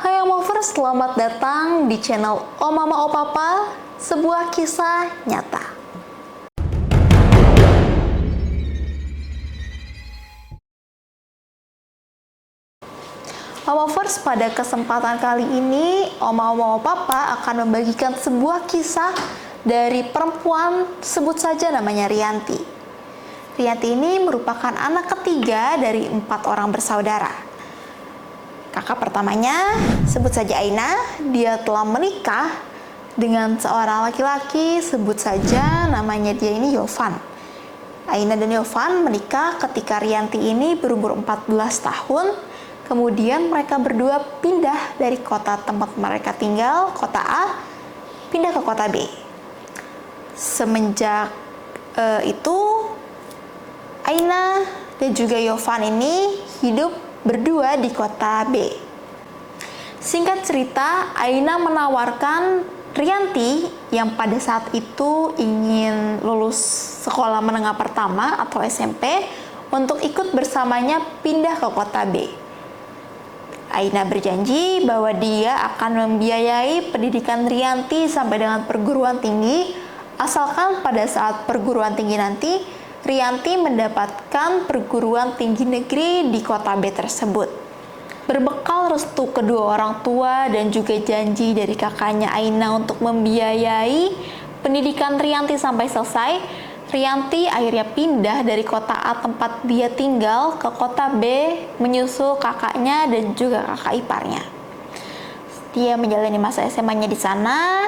Hai Omovers, selamat datang di channel O Mama O Papa, sebuah kisah nyata. Omovers, pada kesempatan kali ini O Mama O Papa akan membagikan sebuah kisah dari perempuan, sebut saja namanya Rianti. Rianti ini merupakan anak ketiga dari 4 orang bersaudara. Kakak pertamanya, sebut saja Aina, dia telah menikah dengan seorang laki-laki, sebut saja namanya dia ini Yovan. Aina dan Yovan menikah ketika Rianti ini berumur 14 tahun, kemudian mereka berdua pindah dari kota tempat mereka tinggal, kota A, pindah ke kota B. Semenjak itu, Aina dan juga Yovan ini hidup berdua di kota B. Singkat cerita, Aina menawarkan Rianti yang pada saat itu ingin lulus sekolah menengah pertama atau SMP untuk ikut bersamanya pindah ke kota B. Aina berjanji bahwa dia akan membiayai pendidikan Rianti sampai dengan perguruan tinggi, asalkan pada saat perguruan tinggi nanti Rianti mendapatkan perguruan tinggi negeri di kota B tersebut. Berbekal restu kedua orang tua dan juga janji dari kakaknya Aina untuk membiayai pendidikan Rianti sampai selesai, Rianti akhirnya pindah dari kota A tempat dia tinggal ke kota B menyusul kakaknya dan juga kakak iparnya. Dia menjalani masa SMA-nya di sana.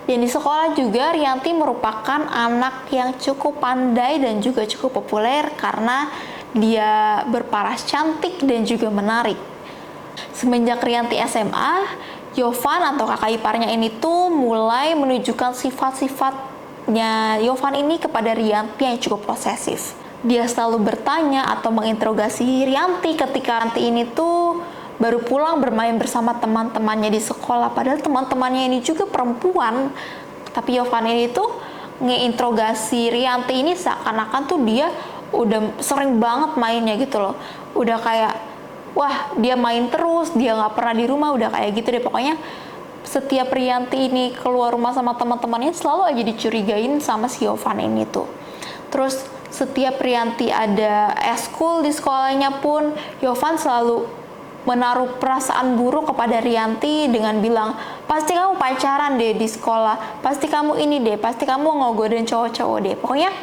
Dan di sekolah juga Rianti merupakan anak yang cukup pandai dan juga cukup populer karena dia berparas cantik dan juga menarik. Semenjak Rianti SMA, Yovan atau kakak iparnya ini tuh mulai menunjukkan sifat-sifatnya Yovan ini kepada Rianti yang cukup posesif. Dia selalu bertanya atau menginterogasi Rianti ketika Rianti ini tuh baru pulang bermain bersama teman-temannya di sekolah, padahal teman-temannya ini juga perempuan. Tapi Yovan ini tuh ngeinterogasi Rianti ini seakan-akan tuh dia udah sering banget mainnya gitu loh. Udah kayak, wah dia main terus, dia nggak pernah di rumah, udah kayak gitu deh. Pokoknya setiap Rianti ini keluar rumah sama teman-temannya selalu aja dicurigain sama si Yovan ini tuh. Terus setiap Rianti ada eskul di sekolahnya pun, Yovan selalu menaruh perasaan buruk kepada Rianti dengan bilang, pasti kamu pacaran deh di sekolah, pasti kamu ini deh, pasti kamu ngogodain cowok-cowok deh. Pokoknya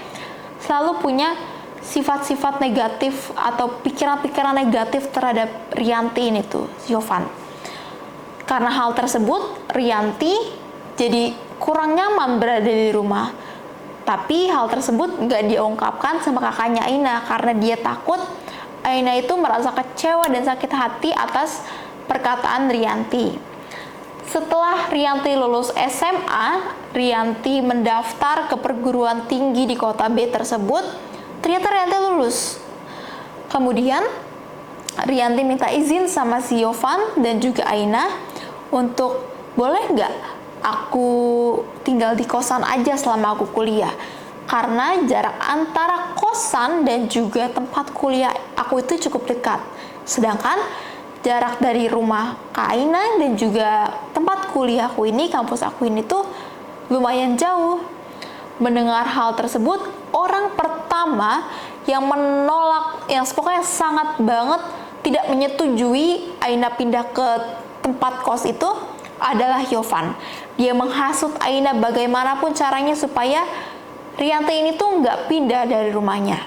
selalu punya sifat-sifat negatif atau pikiran-pikiran negatif terhadap Rianti ini tuh, Yovan. Karena hal tersebut, Rianti jadi kurang nyaman berada di rumah. Tapi hal tersebut gak diungkapkan sama kakaknya Aina karena dia takut Aina itu merasa kecewa dan sakit hati atas perkataan Rianti. Setelah Rianti lulus SMA, Rianti mendaftar ke perguruan tinggi di kota B tersebut. Ternyata Rianti lulus. Kemudian Rianti minta izin sama si Yovan dan juga Aina untuk, boleh nggak aku tinggal di kosan aja selama aku kuliah? Karena jarak antara kosan dan juga tempat kuliah aku itu cukup dekat. Sedangkan jarak dari rumah Kak Aina dan juga tempat kuliahku ini, kampus aku ini tuh lumayan jauh. Mendengar hal tersebut, orang pertama yang menolak, yang pokoknya sangat banget tidak menyetujui Aina pindah ke tempat kos itu adalah Yovan. Dia menghasut Aina bagaimanapun caranya supaya Rianti ini tuh nggak pindah dari rumahnya.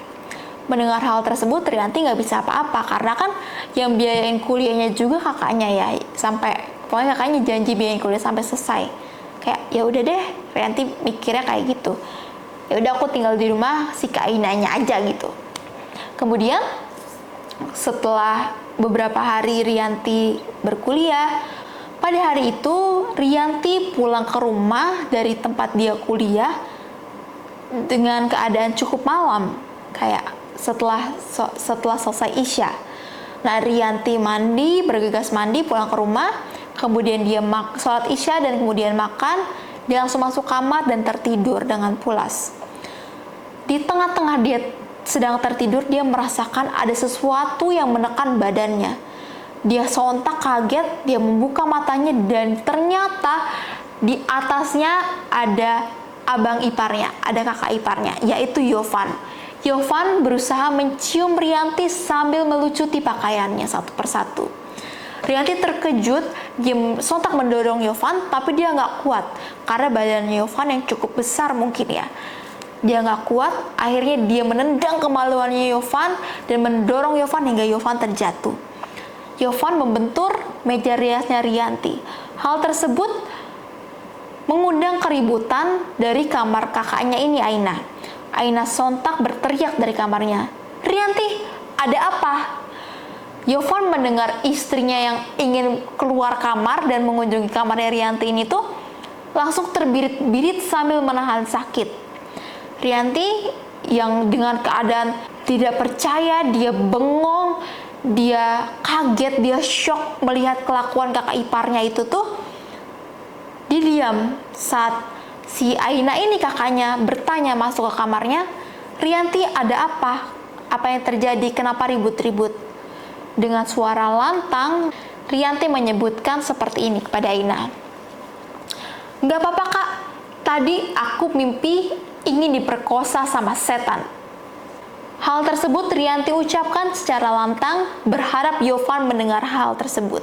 Mendengar hal tersebut, Rianti nggak bisa apa-apa karena kan yang biayain kuliahnya juga kakaknya ya, sampai pokoknya kakaknya janji biayain kuliah sampai selesai. Kayak ya udah deh, Rianti mikirnya kayak gitu. Ya udah aku tinggal di rumah si Kak Ainanya aja gitu. Kemudian setelah beberapa hari Rianti berkuliah, pada hari itu Rianti pulang ke rumah dari tempat dia kuliah dengan keadaan cukup malam, kayak setelah selesai Isya. Nah, Rianti mandi, bergegas mandi, pulang ke rumah, kemudian dia sholat Isya dan kemudian makan, dia langsung masuk kamar dan tertidur dengan pulas. Di tengah-tengah dia sedang tertidur, dia merasakan ada sesuatu yang menekan badannya. Dia sontak kaget, dia membuka matanya dan ternyata di atasnya ada abang iparnya, ada kakak iparnya, yaitu Yovan. Yovan berusaha mencium Rianti sambil melucuti pakaiannya satu persatu. Rianti terkejut, dia sontak mendorong Yovan, tapi dia nggak kuat karena badannya Yovan yang cukup besar mungkin ya. Dia nggak kuat, akhirnya dia menendang kemaluannya Yovan dan mendorong Yovan hingga Yovan terjatuh. Yovan membentur meja riasnya Rianti. Hal tersebut mengundang keributan dari kamar kakaknya ini, Aina. Aina sontak berteriak dari kamarnya, "Rianti, ada apa?" Yovan mendengar istrinya yang ingin keluar kamar dan mengunjungi kamarnya Rianti ini tuh langsung terbirit-birit sambil menahan sakit. Rianti yang dengan keadaan tidak percaya, dia bengong, dia kaget, dia shock melihat kelakuan kakak iparnya itu tuh. Dia diam saat si Aina ini kakaknya bertanya masuk ke kamarnya, "Rianti, ada apa? Apa yang terjadi? Kenapa ribut-ribut?" Dengan suara lantang, Rianti menyebutkan seperti ini kepada Aina. "Nggak apa-apa kak, tadi aku mimpi ingin diperkosa sama setan." Hal tersebut Rianti ucapkan secara lantang, berharap Yovan mendengar hal tersebut.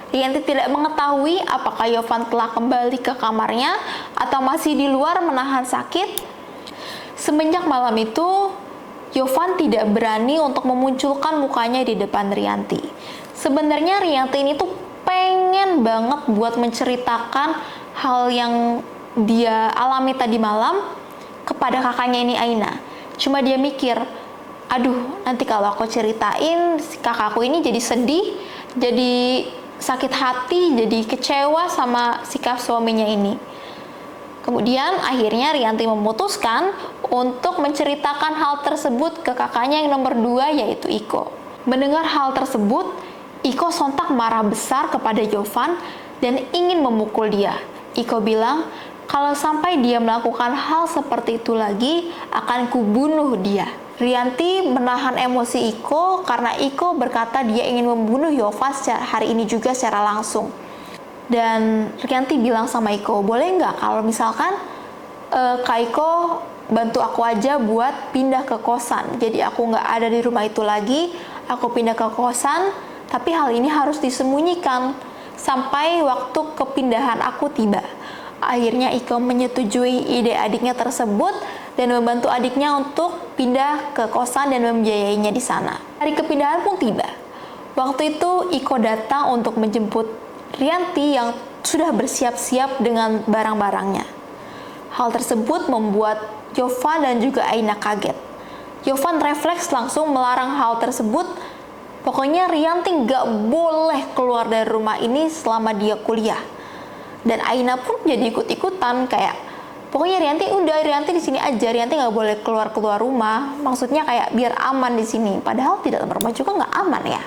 Rianti tidak mengetahui apakah Yovan telah kembali ke kamarnya atau masih di luar menahan sakit. Semenjak malam itu, Yovan tidak berani untuk memunculkan mukanya di depan Rianti. Sebenarnya Rianti ini tuh pengen banget buat menceritakan hal yang dia alami tadi malam kepada kakaknya ini, Aina. Cuma dia mikir, aduh, nanti kalau aku ceritain, si kakakku ini jadi sedih, jadi sakit hati, jadi kecewa sama sikap suaminya ini. Kemudian akhirnya Rianti memutuskan untuk menceritakan hal tersebut ke kakaknya yang nomor 2, yaitu Iko. Mendengar hal tersebut, Iko sontak marah besar kepada Yovan dan ingin memukul dia. Iko bilang, "Kalau sampai dia melakukan hal seperti itu lagi, akan kubunuh dia." Rianti menahan emosi Iko karena Iko berkata dia ingin membunuh Yovan hari ini juga secara langsung. Dan Rianti bilang sama Iko, "Boleh nggak kalau misalkan Kak Iko bantu aku aja buat pindah ke kosan. Jadi aku nggak ada di rumah itu lagi, aku pindah ke kosan, tapi hal ini harus disembunyikan sampai waktu kepindahan aku tiba." Akhirnya Iko menyetujui ide adiknya tersebut dan membantu adiknya untuk pindah ke kosan dan membiayainya di sana. Hari kepindahan pun tiba. Waktu itu Iko datang untuk menjemput Rianti yang sudah bersiap-siap dengan barang-barangnya. Hal tersebut membuat Yovan dan juga Aina kaget. Yovan refleks langsung melarang hal tersebut. Pokoknya Rianti nggak boleh keluar dari rumah ini selama dia kuliah. Dan Aina pun jadi ikut-ikutan kayak, pokoknya Rianti di sini aja, Rianti nggak boleh keluar rumah. Maksudnya kayak biar aman di sini. Padahal di dalam rumah juga nggak aman ya.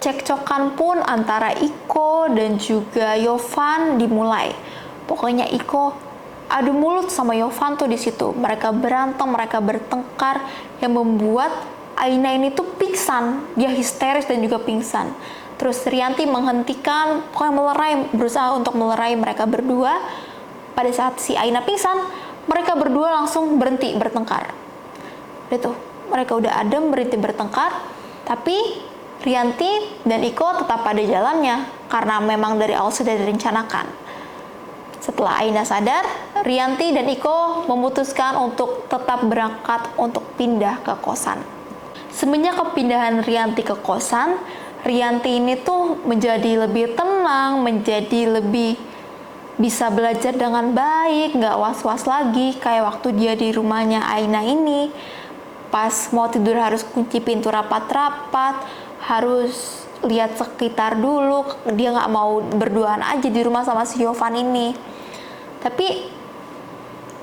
Cekcokan pun antara Iko dan juga Yovan dimulai. Pokoknya Iko adu mulut sama Yovan tuh di situ. Mereka berantem, mereka bertengkar yang membuat Aina ini tuh pingsan. Dia histeris dan juga pingsan. Terus Rianti menghentikan, pokoknya berusaha untuk melerai mereka berdua. Pada saat si Aina pingsan, mereka berdua langsung berhenti bertengkar. Itu, mereka udah adem berhenti bertengkar, tapi Rianti dan Iko tetap pada jalannya karena memang dari awal sudah direncanakan. Setelah Aina sadar, Rianti dan Iko memutuskan untuk tetap berangkat untuk pindah ke kosan. Semenjak kepindahan Rianti ke kosan, Rianti ini tuh menjadi lebih tenang, menjadi lebih bisa belajar dengan baik, nggak was-was lagi kayak waktu dia di rumahnya Aina ini. Pas mau tidur harus kunci pintu rapat-rapat, harus lihat sekitar dulu, dia nggak mau berduaan aja di rumah sama si Yovan ini. Tapi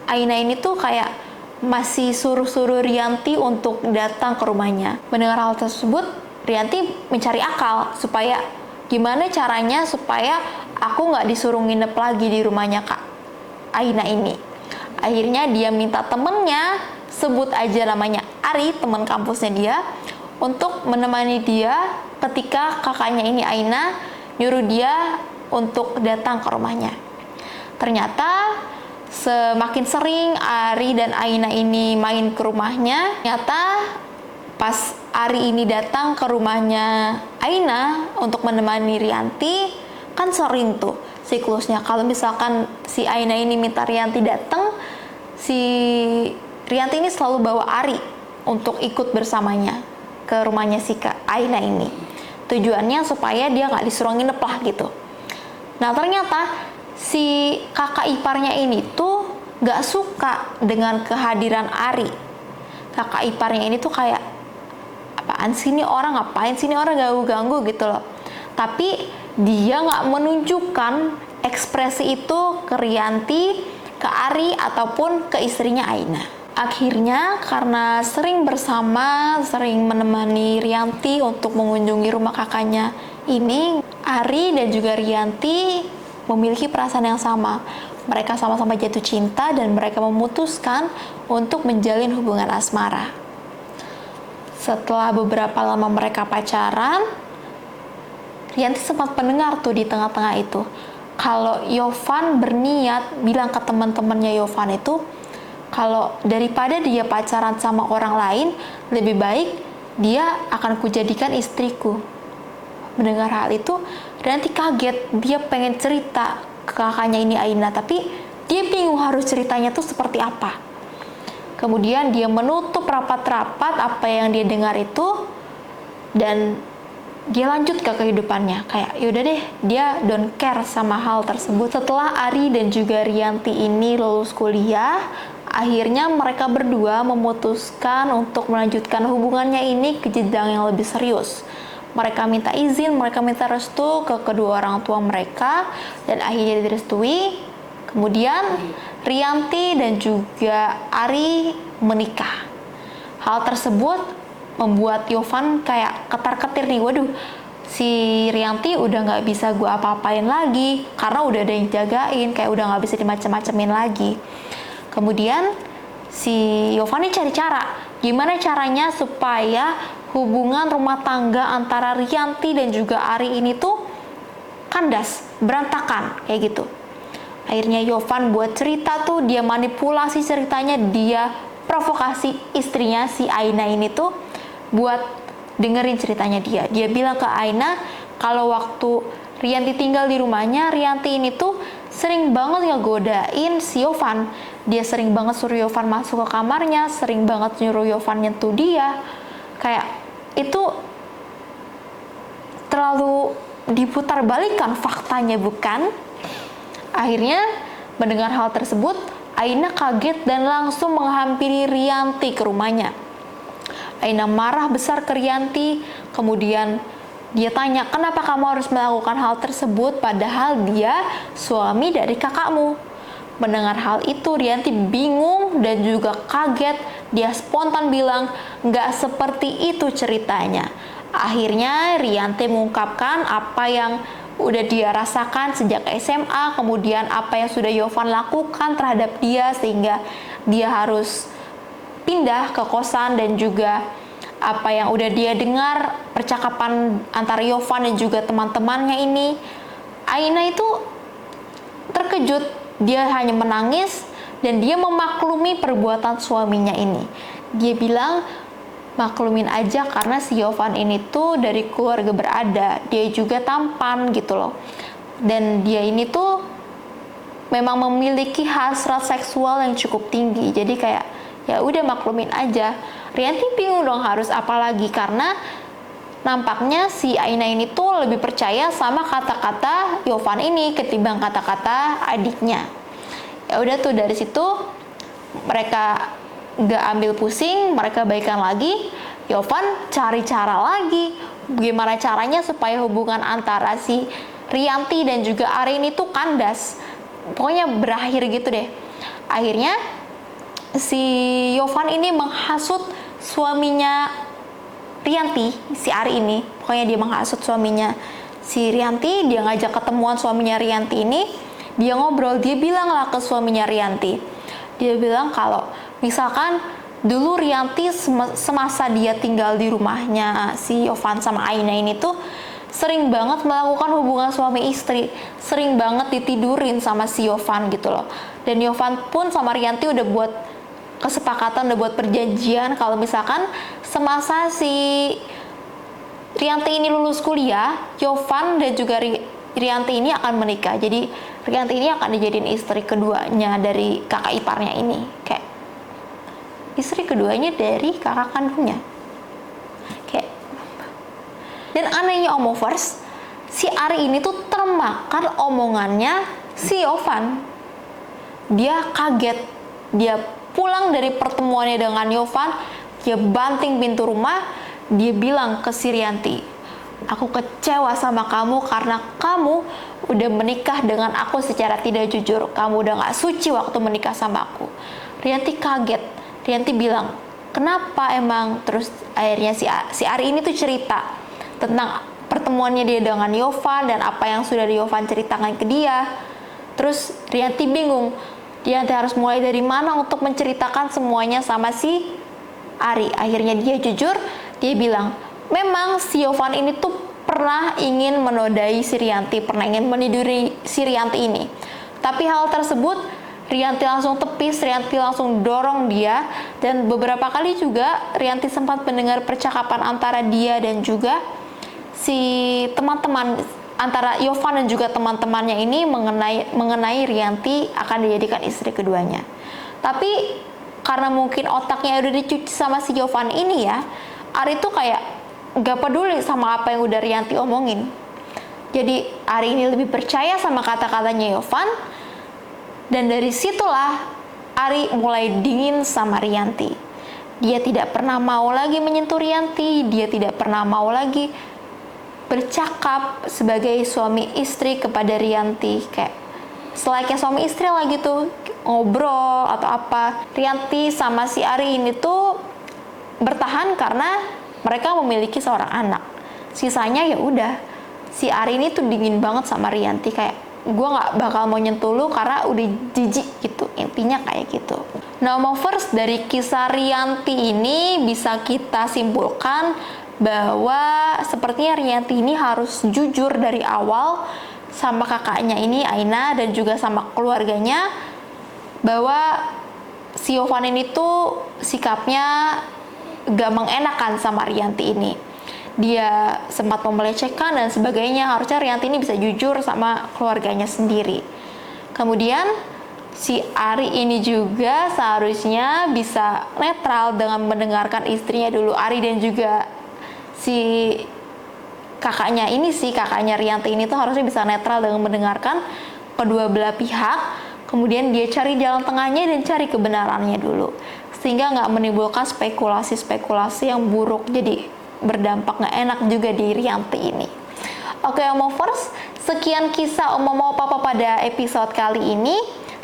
Aina ini tuh kayak masih suruh-suruh Rianti untuk datang ke rumahnya. Mendengar hal tersebut, Rianti mencari akal supaya gimana caranya supaya aku nggak disuruh nginep lagi di rumahnya Kak Aina ini. Akhirnya dia minta temennya, sebut aja namanya Ari, teman kampusnya dia, untuk menemani dia ketika kakaknya ini Aina nyuruh dia untuk datang ke rumahnya. Ternyata semakin sering Ari dan Aina ini main ke rumahnya, ternyata pas Ari ini datang ke rumahnya Aina untuk menemani Rianti, kan sering tuh siklusnya. Kalau misalkan si Aina ini minta Rianti datang, si Rianti ini selalu bawa Ari untuk ikut bersamanya ke rumahnya si Aina ini. Tujuannya supaya dia nggak disuruh nginep lah gitu. Nah ternyata si kakak iparnya ini tuh nggak suka dengan kehadiran Ari. Kakak iparnya ini tuh kayak, apaan sih ini orang, ngapain sih ini orang ganggu-ganggu gitu loh. Tapi dia nggak menunjukkan ekspresi itu ke Rianti, ke Ari, ataupun ke istrinya Aina. Akhirnya karena sering bersama, sering menemani Rianti untuk mengunjungi rumah kakaknya ini, Ari dan juga Rianti memiliki perasaan yang sama. Mereka sama-sama jatuh cinta dan mereka memutuskan untuk menjalin hubungan asmara. Setelah beberapa lama mereka pacaran, Rianti sempat mendengar tuh di tengah-tengah itu kalau Yovan berniat bilang ke teman-temannya Yovan itu kalau daripada dia pacaran sama orang lain, lebih baik dia akan kujadikan istriku. Mendengar hal itu, Rianti kaget. Dia pengen cerita ke kakaknya ini Aina, tapi dia bingung harus ceritanya tuh seperti apa. Kemudian dia menutup rapat-rapat apa yang dia dengar itu, dan dia lanjut ke kehidupannya. Kayak yaudah deh, dia don't care sama hal tersebut. Setelah Ari dan juga Rianti ini lulus kuliah, akhirnya mereka berdua memutuskan untuk melanjutkan hubungannya ini ke jenjang yang lebih serius. Mereka minta izin, mereka minta restu ke kedua orang tua mereka, dan akhirnya direstui. Kemudian Rianti dan juga Ari menikah. Hal tersebut membuat Yovan kayak ketar-ketir nih, waduh, si Rianti udah nggak bisa gue apa-apain lagi karena udah ada yang jagain, kayak udah nggak bisa dimacem-macemin lagi. Kemudian si Yovan ini cari cara, gimana caranya supaya hubungan rumah tangga antara Rianti dan juga Ari ini tuh kandas, berantakan kayak gitu. Akhirnya Yovan buat cerita tuh, dia manipulasi ceritanya, dia provokasi istrinya si Aina ini tuh buat dengerin ceritanya dia. Dia bilang ke Aina kalau waktu Rianti tinggal di rumahnya, Rianti ini tuh sering banget ngegodain si Yovan. Dia sering banget suruh Yovan masuk ke kamarnya, sering banget nyuruh Yovan nyentuh dia. Kayak itu terlalu diputar balikan faktanya, bukan? Akhirnya mendengar hal tersebut, Aina kaget dan langsung menghampiri Rianti ke rumahnya. Aina marah besar ke Rianti, kemudian dia tanya, kenapa kamu harus melakukan hal tersebut padahal dia suami dari kakakmu? Mendengar hal itu, Rianti bingung dan juga kaget. Dia spontan bilang, nggak seperti itu ceritanya. Akhirnya Rianti mengungkapkan apa yang udah dia rasakan sejak SMA, kemudian apa yang sudah Yovan lakukan terhadap dia sehingga dia harus pindah ke kosan, dan juga apa yang udah dia dengar percakapan antara Yovan dan juga teman-temannya ini. Aina itu terkejut, dia hanya menangis dan dia memaklumi perbuatan suaminya ini. Dia bilang, maklumin aja karena si Yovan ini tuh dari keluarga berada, dia juga tampan gitu loh, dan dia ini tuh memang memiliki hasrat seksual yang cukup tinggi, jadi kayak ya udah maklumin aja. Rianti bingung dong harus apa lagi, karena nampaknya si Aina ini tuh lebih percaya sama kata-kata Yovan ini ketimbang kata-kata adiknya. Ya udah tuh, dari situ mereka gak ambil pusing, mereka baikan lagi. Yovan cari cara lagi, gimana caranya supaya hubungan antara si Rianti dan juga Ari ini tuh kandas, pokoknya berakhir gitu deh. Akhirnya si Yovan ini menghasut suaminya Rianti, si Ari ini, pokoknya dia menghasut suaminya si Rianti. Dia ngajak ketemuan suaminya Rianti ini, dia ngobrol, dia bilang lah ke suaminya Rianti, dia bilang kalau misalkan dulu Rianti semasa dia tinggal di rumahnya si Yovan sama Aina ini tuh sering banget melakukan hubungan suami istri, sering banget ditidurin sama si Yovan gitu loh. Dan Yovan pun sama Rianti udah buat kesepakatan, udah buat perjanjian kalau misalkan semasa si Rianti ini lulus kuliah, Yovan dan juga Rianti ini akan menikah. Jadi Rianti ini akan dijadiin istri keduanya dari kakak iparnya ini, kayak istri keduanya dari kakak kandungnya. Kayak, dan anehnya Omovers, si Ari ini tuh termakan omongannya si Yovan. Dia kaget, dia pulang dari pertemuannya dengan Yovan, dia banting pintu rumah, dia bilang ke si Rianti, aku kecewa sama kamu karena kamu udah menikah dengan aku secara tidak jujur. Kamu udah gak suci waktu menikah sama aku. Rianti kaget. Rianti bilang, kenapa emang? Terus akhirnya si Ari ini tuh cerita tentang pertemuannya dia dengan Yovan dan apa yang sudah Yovan ceritakan ke dia. Terus Rianti bingung. Rianti harus mulai dari mana untuk menceritakan semuanya sama si Ari. Akhirnya dia jujur, dia bilang, memang si Yovan ini tuh pernah ingin menodai si Rianti, pernah ingin meniduri si Rianti ini. Tapi hal tersebut Rianti langsung tepis, Rianti langsung dorong dia, dan beberapa kali juga Rianti sempat mendengar percakapan antara dia dan juga si teman-teman, antara Yovan dan juga teman-temannya ini mengenai Rianti akan dijadikan istri keduanya. Tapi karena mungkin otaknya udah dicuci sama si Yovan ini ya, Ari tuh kayak gak peduli sama apa yang udah Rianti omongin. Jadi Ari ini lebih percaya sama kata-katanya Yovan, dan dari situlah Ari mulai dingin sama Rianti. Dia tidak pernah mau lagi menyentuh Rianti, dia tidak pernah mau lagi bercakap sebagai suami istri kepada Rianti, kayak selayaknya suami istri lah gitu, ngobrol atau apa. Rianti sama si Ari ini tuh bertahan karena mereka memiliki seorang anak. Sisanya ya udah, si Ari ini tuh dingin banget sama Rianti, kayak gue nggak bakal mau nyentuh lu karena udah jijik gitu, intinya kayak gitu. Nah, Omovers, dari kisah Rianti ini bisa kita simpulkan bahwa sepertinya Rianti ini harus jujur dari awal sama kakaknya ini Aina dan juga sama keluarganya, bahwa si Yovan ini tuh sikapnya gak mengenakan sama Rianti ini. Dia sempat melecehkan dan sebagainya. Harusnya Rianti ini bisa jujur sama keluarganya sendiri. Kemudian si Ari ini juga seharusnya bisa netral dengan mendengarkan istrinya dulu. Ari dan juga si kakaknya ini, si kakaknya Rianti ini tuh harusnya bisa netral dengan mendengarkan kedua belah pihak. Kemudian dia cari jalan tengahnya dan cari kebenarannya dulu, sehingga nggak menimbulkan spekulasi-spekulasi yang buruk, jadi berdampak nggak enak juga di Rianti ini. Oke, Omovers, sekian kisah Oma Mau Papa pada episode kali ini.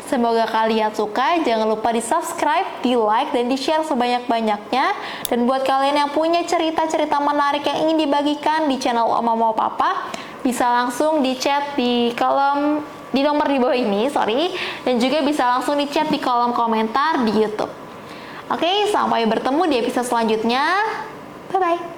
Semoga kalian suka. Jangan lupa di subscribe, di like, dan di share sebanyak-banyaknya. Dan buat kalian yang punya cerita-cerita menarik yang ingin dibagikan di channel Oma Mau Papa, bisa langsung di chat di nomor di bawah ini, dan juga bisa langsung di chat di kolom komentar di YouTube. Oke, sampai bertemu di episode selanjutnya. Bye-bye.